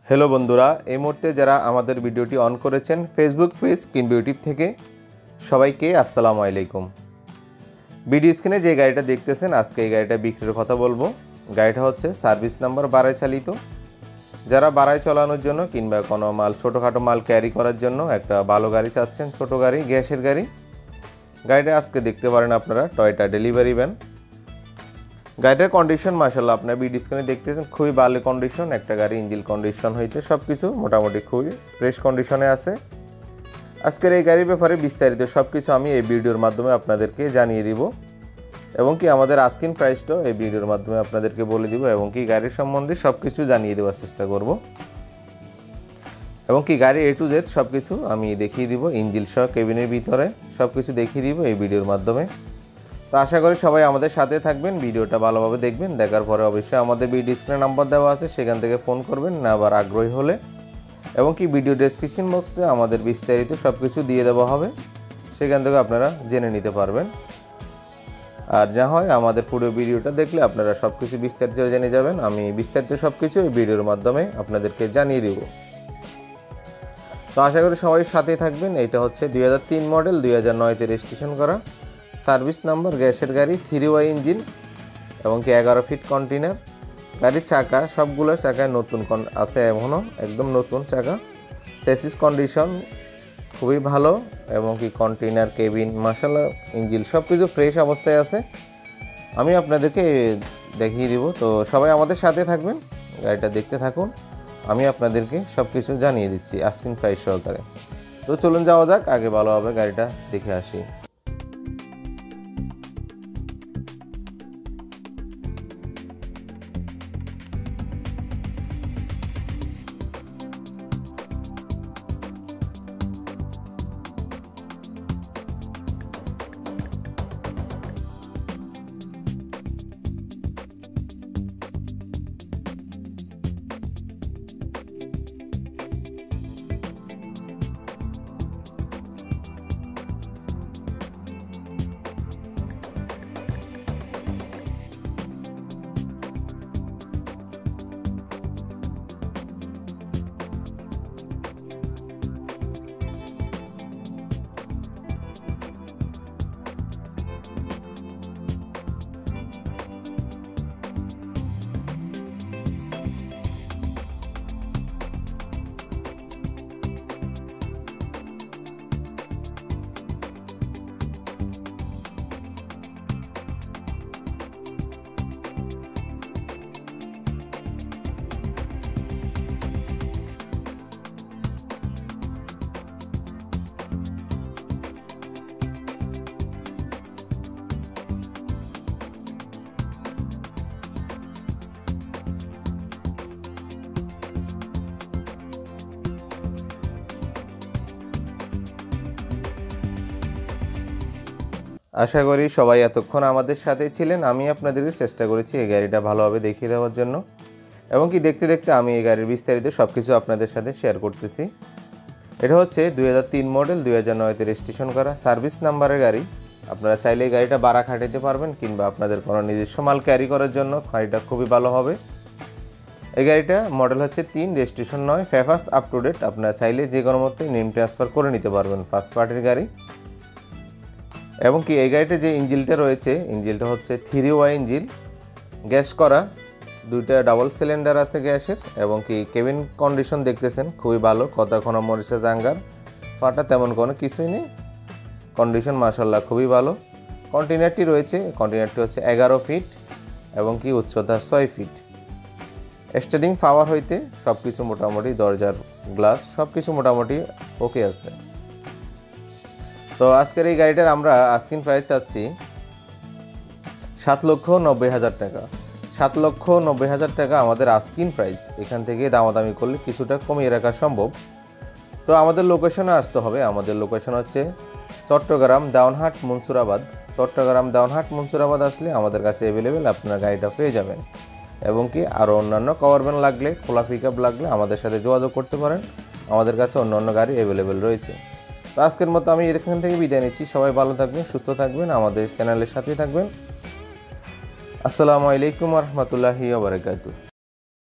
Hello বন্ধুরা, এই মুহূর্তে যারা আমাদের ভিডিওটি অন করেছেন ফেসবুক পেজ কিংবা ইউটিউব থেকে সবাইকে আসসালামু আলাইকুম। ভিডিও স্ক্রিনে যে গাড়িটা দেখতেছেন আজকে এই গাড়িটা বিক্রির কথা বলবো। গাড়িটা হচ্ছে সার্ভিস নাম্বার 12 চালিত। যারা বাড়ায় চালানোর জন্য কিংবা কোনো মাল ছোটোখাটো মাল ক্যারি করার জন্য একটা ভালো গাড়ি চাচ্ছেন, ছোট গাড়ি, গ্যাসের গাড়ি, গাড়িটা আজকে দেখতে পারেন আপনারা টয়োটা ডেলিভারি ভ্যান। গাড়িটার কন্ডিশন মাশাআল্লাহ আপনারা ভিডিও স্ক্রিনে দেখতেছেন খুবই ভালো কন্ডিশন। একটা গাড়ি ইঞ্জিন কন্ডিশন হইতে সব কিছু মোটামুটি খুবই ফ্রেশ কন্ডিশনে আছে। আজকের এই গাড়ির ব্যাপারে বিস্তারিত সব কিছু আমি এই ভিডিওর মাধ্যমে আপনাদেরকে জানিয়ে দিব এবং কি আমাদের আস্কিং প্রাইসটাও এই ভিডিওর মাধ্যমে আপনাদেরকে বলে দিব এবং কি গাড়ির সম্বন্ধে সব কিছু জানিয়ে দেওয়ার চেষ্টা করব এবং কি গাড়ি A to Z সব কিছু আমি দেখিয়ে দিব, ইঞ্জিন সহ কেবিনের ভিতরে সব কিছু দেখিয়ে দিব এই ভিডিওর মাধ্যমে। তো আশা করি সবাই আমাদের সাথে থাকবেন, ভিডিওটা ভালোভাবে দেখবেন। দেখার পরে অবশ্যই আমাদের ভিডিও স্ক্রিনে নাম্বার দেওয়া আছে, সেখান থেকে ফোন করবেন না আবার আগ্রহী হলে, এবং কি ভিডিও ডেসক্রিপশন বক্সে আমাদের বিস্তারিত সব কিছু দিয়ে দেওয়া হবে, সেখান থেকে আপনারা জেনে নিতে পারবেন। আর যা হয় আমাদের পুরো ভিডিওটা দেখলে আপনারা সব কিছু বিস্তারিত জেনে যাবেন। আমি বিস্তারিত সব কিছু এই ভিডিওর মাধ্যমে আপনাদেরকে জানিয়ে দেব। তো আশা করি সবাই সাথেই থাকবেন। এটা হচ্ছে 2003 মডেল, 2009-তে রেজিস্ট্রেশন করা, সার্ভিস নাম্বার, গ্যাসের গাড়ি, 3Y ইঞ্জিন এবং কি 11 ফিট কন্টেনার। গাড়ির চাকা সবগুলো চাকায় নতুন আছে, এখনও একদম নতুন চাকা। চেসিস কন্ডিশন খুবই ভালো এবং কি কন্টেনার, কেবিন মাশাআল্লাহ, ইঞ্জিন সব কিছু ফ্রেশ অবস্থায় আছে। আমি আপনাদেরকে দেখিয়ে দিব। তো সবাই আমাদের সাথে থাকবেন, গাড়িটা দেখতে থাকুন, আমি আপনাদেরকে সব কিছু জানিয়ে দিচ্ছি আস্কিং প্রাইস সহকারে। তো চলুন যাওয়া যাক, আগে ভালোভাবে গাড়িটা দেখে আসি। আশা করি সবাই এতক্ষণ আমাদের সাথে ছিলেন। আমি আপনাদেরকে চেষ্টা করেছি এই গাড়িটা ভালোভাবে দেখিয়ে দেওয়ার জন্য এবং কি দেখতে দেখতে আমি এই গাড়ির বিস্তারিত সব কিছু আপনাদের সাথে শেয়ার করতেছি। এটা হচ্ছে 2003 মডেল, 2009-তে রেজিস্ট্রেশন করা, সার্ভিস নাম্বারের গাড়ি। আপনারা চাইলে এই গাড়িটা ভাড়া খাটাতে পারবেন কিংবা আপনাদের কোনো নিজস্ব মাল ক্যারি করার জন্য গাড়িটা খুবই ভালো হবে। এই গাড়িটা মডেল হচ্ছে 3, registration 9, papers up to date. আপনারা চাইলে যে কোনো মতে নেম ট্রান্সফার করে নিতে পারবেন, ফার্স্ট পার্টির গাড়ি। এবং কি এই গাড়িতে যে ইঞ্জিনটা রয়েছে, ইঞ্জিনটা হচ্ছে 3Y ইঞ্জিন, গ্যাস করা, দুইটা ডাবল সিলিন্ডার আছে গ্যাসের। এবং কি কেবিন কন্ডিশন দেখতেছেন খুবই ভালো, কথা কোনো মরিচা জাঙ্গার ফাটা তেমন কোনো কিছুই নেই, কন্ডিশন মাশাআল্লাহ খুবই ভালো। কন্টেনারটি রয়েছে, কন্টেনারটি হচ্ছে 11 ফিট এবং কি উচ্চতা 6 ফিট। স্টার্টিং পাওয়ার হইতে সব কিছু মোটামুটি, দরজার গ্লাস সব কিছু মোটামুটি ওকে আছে। তো আজকের এই গাড়িটার আমরা আস্কিং প্রাইস চাচ্ছি 7,90,000 টাকা। 7,90,000 টাকা আমাদের আস্কিং প্রাইস। এখান থেকে দামাদামি করলে কিছুটা কমিয়ে রাখা সম্ভব। তো আমাদের লোকেশনে আসতে হবে। আমাদের লোকেশন হচ্ছে চট্টগ্রাম দাউনহাট মনসুরাবাদ। চট্টগ্রাম দাউনহাট মনসুরাবাদ আসলে আমাদের কাছে অ্যাভেলেবেল আপনার গাড়িটা পেয়ে যাবেন। এবং কি আরও অন্যান্য কভার ভ্যান লাগলে, খোলা পিকআপ লাগলে আমাদের সাথে যোগাযোগ করতে পারেন, আমাদের কাছে অন্যান্য গাড়ি অ্যাভেলেবেল রয়েছে। তো আজকের মতো আমি এখান থেকে বিদায় নিচ্ছি। সবাই ভালো থাকবেন, সুস্থ থাকবেন, আমাদের চ্যানেলের সাথে থাকবেন। আসসালামু আলাইকুম ওয়া রাহমাতুল্লাহি ওয়া বারাকাতুহু।